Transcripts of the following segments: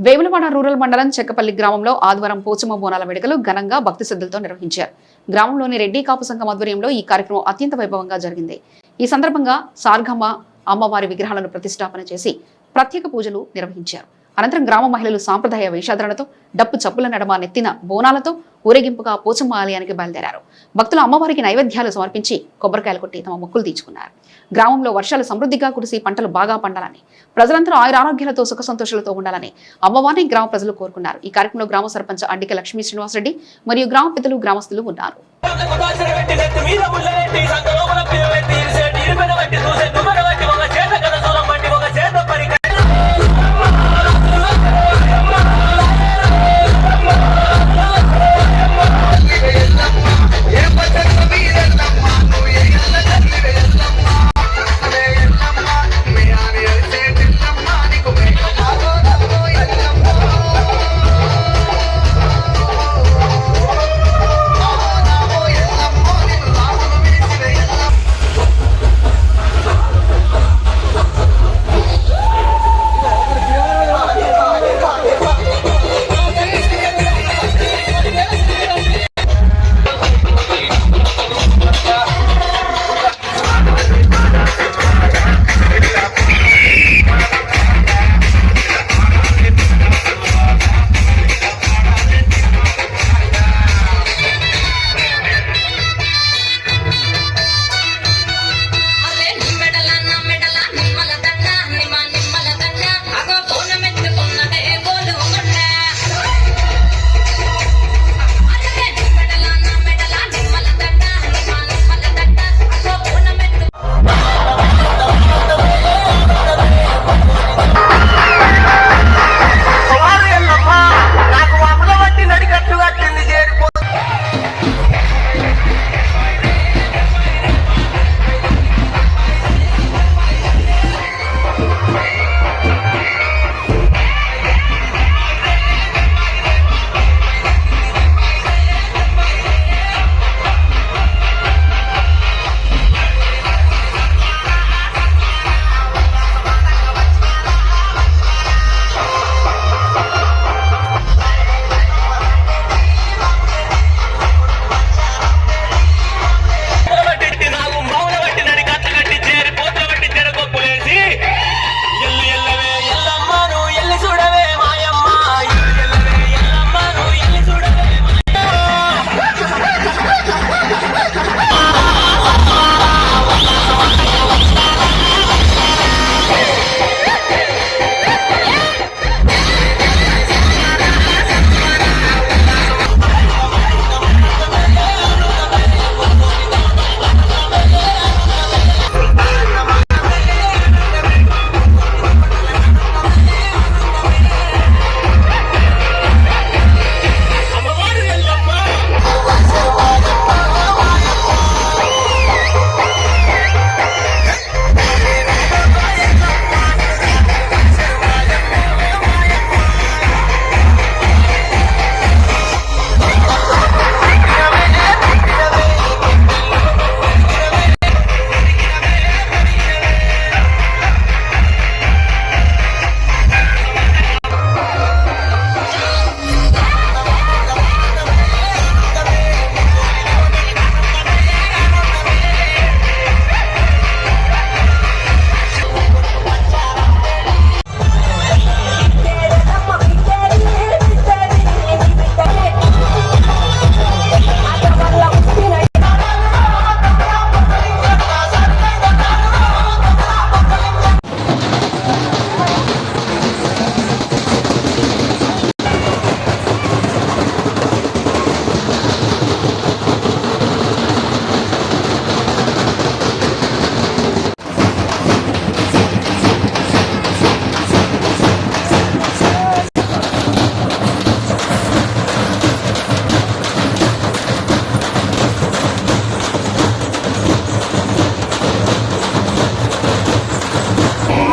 Vemulawada rural మండలం చెక్కపల్లి గ్రామంలో ఆదివారం పోచమ్మ బోనాల వేడుకలు ఘనంగా భక్తి శ్రద్ధలతో నిర్వహించారు. గ్రామంలోని రెడ్డి కాపు సంఘం ఆధ్వర్యంలో ఈ కార్యక్రమం అత్యంత వైభవంగా జరిగింది. ఈ సందర్భంగా సార్గమ్మ అమ్మవారి విగ్రహాలను ప్రతిష్టాపన చేసి ప్రత్యేక పూజలు నిర్వహించారు. అనంతరం గ్రామ మహిళలు సాంప్రదాయ వేషాధరణతో డప్పు చప్పుల నడమ నెత్తిన బోనాలతో ఊరేగింపుగా పోచమ్మ ఆలయానికి బయలుదేరారు. భక్తులు అమ్మవారికి నైవేద్యాలు సమర్పించి కొబ్బరికాయలు కొట్టి తమ మొక్కులు తీర్చుకున్నారు. గ్రామంలో వర్షాలు సమృద్ధిగా కురిసి పంటలు బాగా పండాలని, ప్రజలందరూ ఆయురారోగ్యాలతో సుఖ సంతోషాలతో ఉండాలని అమ్మవారిని గ్రామ ప్రజలు కోరుకున్నారు. ఈ కార్యక్రమంలో గ్రామ సర్పంచ్ అడ్డిక లక్ష్మీ శ్రీనివాసరెడ్డి మరియు గ్రామ పెద్దలు గ్రామస్తులు ఉన్నారు.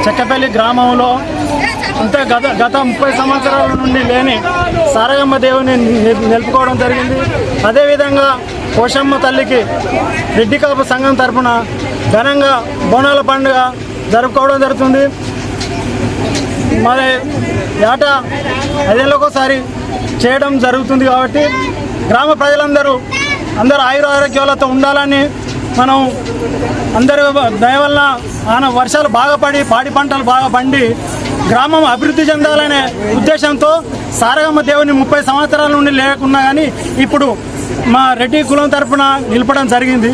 చెక్కపల్లి గ్రామంలో ఇంత గత 30 సంవత్సరాల నుండి లేని సారగమ్మ దేవుని నిలుపుకోవడం జరిగింది. అదేవిధంగా పోషమ్మ తల్లికి రెడ్డి కాపు సంఘం తరఫున ఘనంగా బోనాల పండుగ జరుపుకోవడం జరుగుతుంది. మరి ఏటా 5 ఏళ్ళకోసారి చేయడం జరుగుతుంది. కాబట్టి గ్రామ ప్రజలందరూ ఆయురారోగ్యాలతో ఉండాలని మనం అందరి దయ వలన వర్షాలు బాగా పడి పాడి పంటలు బాగా పండి గ్రామం అభివృద్ధి చెందాలనే ఉద్దేశంతో సారగమ్మ దేవుని 30 సంవత్సరాల నుండి లేకున్నా కానీ ఇప్పుడు మా రెడ్డి కులం తరపున నిలపడం జరిగింది.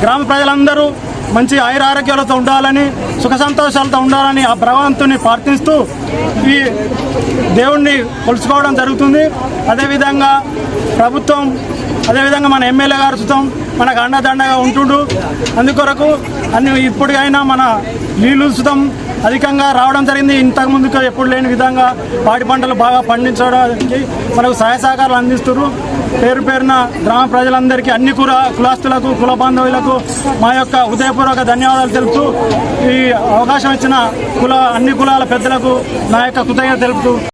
గ్రామ ప్రజలందరూ మంచి ఆయురారోగ్యాలతో ఉండాలని సుఖ సంతోషాలతో ఉండాలని ఆ భగవంతుని ప్రార్థిస్తూ ఈ దేవుణ్ణి కొలుచుకోవడం జరుగుతుంది. అదేవిధంగా ప్రభుత్వం అదేవిధంగా మన ఎమ్మెల్యే గారు సుతం మనకు అండదండగా ఉంటుండు. అందుకొరకు ఇప్పటికైనా మన నీళ్ళు సుతం అధికంగా రావడం జరిగింది. ఇంతకుముందుకు ఎప్పుడు లేని విధంగా పాడి పంటలు బాగా పండించడానికి మనకు సహాయ సహకారాలు అందిస్తున్నారు. పేరు పేరున గ్రామ ప్రజలందరికీ అన్ని కులాస్తులకు కుల బాంధవులకు మా యొక్క హృదయపూర్వక ధన్యవాదాలు తెలుపుతూ ఈ అవకాశం ఇచ్చిన అన్ని కులాల పెద్దలకు నా యొక్క కృతజ్ఞత తెలుపుతూ